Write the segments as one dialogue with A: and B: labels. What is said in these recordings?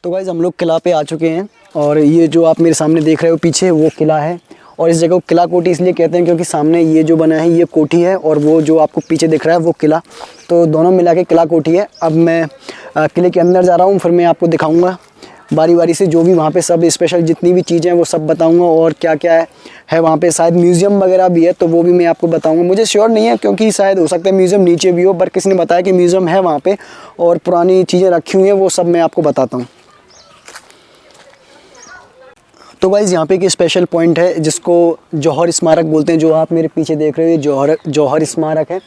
A: तो गाइज़ हम लोग किला पे आ चुके हैं और ये जो आप मेरे सामने देख रहे हो पीछे वो किला है। और इस जगह को किला कोठी इसलिए कहते हैं क्योंकि सामने ये जो बना है ये कोठी है और वो जो आपको पीछे दिख रहा है वो किला, तो दोनों मिला के किला कोठी है। अब मैं किले के अंदर जा रहा हूँ, फिर मैं आपको दिखाऊँगा बारी बारी से जो भी वहाँ पे सब स्पेशल जितनी भी चीज़ें हैं वो सब बताऊंगा। और क्या क्या है वहाँ पे, शायद म्यूज़ियम वगैरह भी है तो वो भी मैं आपको बताऊंगा। मुझे श्योर नहीं है क्योंकि शायद हो सकता है म्यूज़ियम नीचे भी हो, पर किसी ने बताया कि म्यूज़ियम है वहाँ पे और पुरानी चीज़ें रखी हुई हैं, वो सब मैं आपको बताता हूँ। तो गाइज़ यहाँ पे एक स्पेशल पॉइंट है जिसको जौहर स्मारक बोलते हैं। जो आप मेरे पीछे देख रहे हो ये जौहर स्मारक है।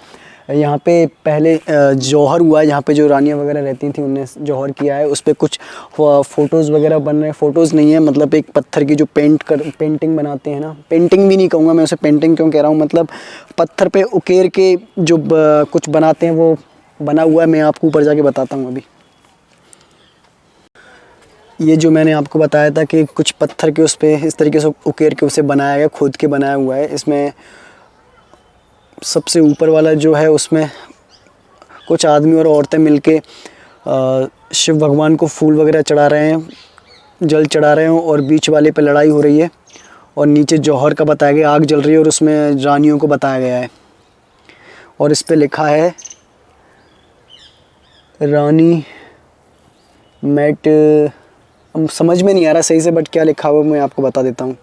A: यहाँ पे पहले जौहर हुआ है, यहाँ पे जो रानियाँ वगैरह रहती थी उनने जौहर किया है। उस पर कुछ फ़ोटोज़ वगैरह बन रहे हैं। फ़ोटोज़ नहीं है, मतलब एक पत्थर की जो पेंटिंग बनाते हैं ना, पेंटिंग भी नहीं कहूँगा मैं उसे, पेंटिंग क्यों कह रहा हूँ, मतलब पत्थर पे उकेर के जो कुछ बनाते हैं वो बना हुआ है। मैं आपको ऊपर जाके बताता हूँ। अभी ये जो मैंने आपको बताया था कि कुछ पत्थर के उस पर इस तरीके से उकेर के उसे बनाया गया, खुद के बनाया हुआ है। इसमें सबसे ऊपर वाला जो है उसमें कुछ आदमी और औरतें मिलके शिव भगवान को फूल वगैरह चढ़ा रहे हैं, जल चढ़ा रहे हैं और बीच वाले पे लड़ाई हो रही है। और नीचे जौहर का बताया गया, आग जल रही है और उसमें रानियों को बताया गया है। और इस पे लिखा है रानी मैट, समझ में नहीं आ रहा सही से, बट क्या लिखा हुआ मैं आपको बता देता हूँ।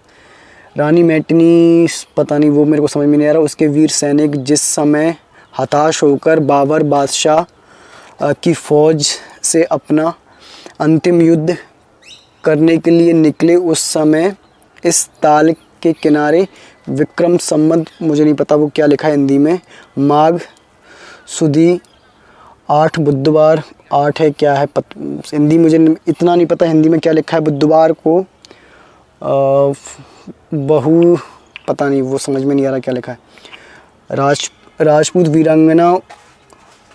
A: रानी मैटनी, पता नहीं, वो मेरे को समझ में नहीं आ रहा। उसके वीर सैनिक जिस समय हताश होकर बाबर बादशाह की फ़ौज से अपना अंतिम युद्ध करने के लिए निकले, उस समय इस ताल के किनारे विक्रम संवत, मुझे नहीं पता वो क्या लिखा है हिंदी में, माघ सुदी 8 बुधवार, 8 है क्या है हिंदी मुझे इतना नहीं पता हिंदी में क्या लिखा है, बुधवार को बहु, पता नहीं, वो समझ में नहीं आ रहा क्या लिखा है। राजपूत वीरांगना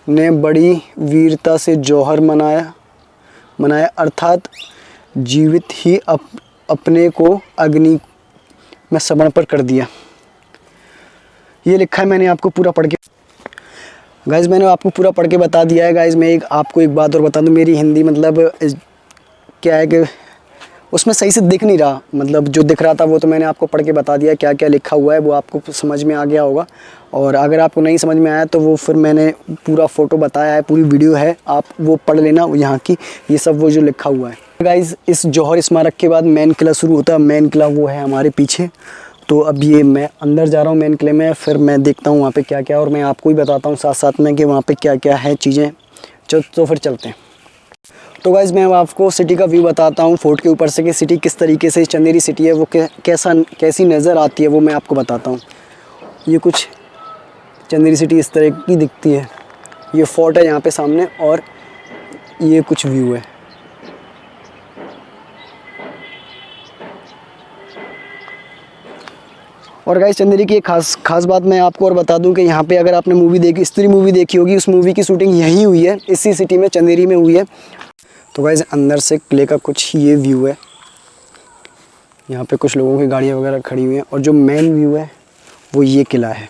A: ने बड़ी वीरता से जौहर मनाया अर्थात जीवित ही अपने को अग्नि में समर्पण कर दिया। ये लिखा है, मैंने आपको पूरा पढ़ के गाइज़ मैंने आपको पूरा पढ़ के बता दिया है। गाइज़ मैं आपको एक बात और बता दूं, मेरी हिंदी मतलब क्या है कि उसमें सही से दिख नहीं रहा, मतलब जो दिख रहा था वो तो मैंने आपको पढ़ के बता दिया। क्या क्या लिखा हुआ है वो आपको समझ में आ गया होगा। और अगर आपको नहीं समझ में आया तो वो फिर मैंने पूरा फ़ोटो बताया है, पूरी वीडियो है, आप वो पढ़ लेना यहाँ की, ये सब वो जो लिखा हुआ है। गाइज़ इस जौहर स्मारक के बाद मेन किला शुरू होता है। मेन किला वो है हमारे पीछे। तो अब ये मैं अंदर जा रहा हूँ मेन किले में, फिर मैं देखता हूँ वहाँ पे क्या क्या, और मैं आपको ही बताता हूँ साथ साथ में कि वहाँ पे क्या क्या है चीज़ें। तो फिर चलते हैं। तो गाइज़ मैं अब आपको सिटी का व्यू बताता हूँ फोर्ट के ऊपर से कि सिटी किस तरीके से, चंदेरी सिटी है वो कैसी नज़र आती है वो मैं आपको बताता हूँ। ये कुछ चंदेरी सिटी इस तरह की दिखती है। ये फोर्ट है यहाँ पे सामने और ये कुछ व्यू है। और गाइस चंदेरी की एक खास बात मैं आपको और बता दूं कि यहाँ पे अगर आपने मूवी देखी, स्त्री मूवी देखी होगी, उस मूवी की शूटिंग यहीं हुई है, इसी सिटी में, चंदेरी में हुई है। तो गाइस अंदर से किले का कुछ ये व्यू है। यहाँ पे कुछ लोगों की गाड़ियाँ वगैरह खड़ी हुई हैं और जो मेन व्यू है वो ये किला है।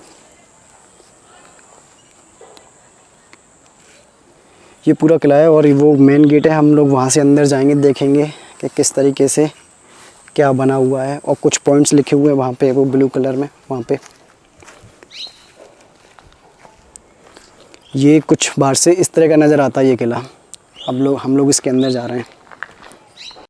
A: ये पूरा किला है और वो मेन गेट है। हम लोग वहाँ से अंदर जाएंगे, देखेंगे कि किस तरीके से क्या बना हुआ है। और कुछ पॉइंट्स लिखे हुए हैं वहाँ पे, वो ब्लू कलर में वहाँ पे। ये कुछ बाहर से इस तरह का नज़र आता है ये किला। अब हम लोग इसके अंदर जा रहे हैं।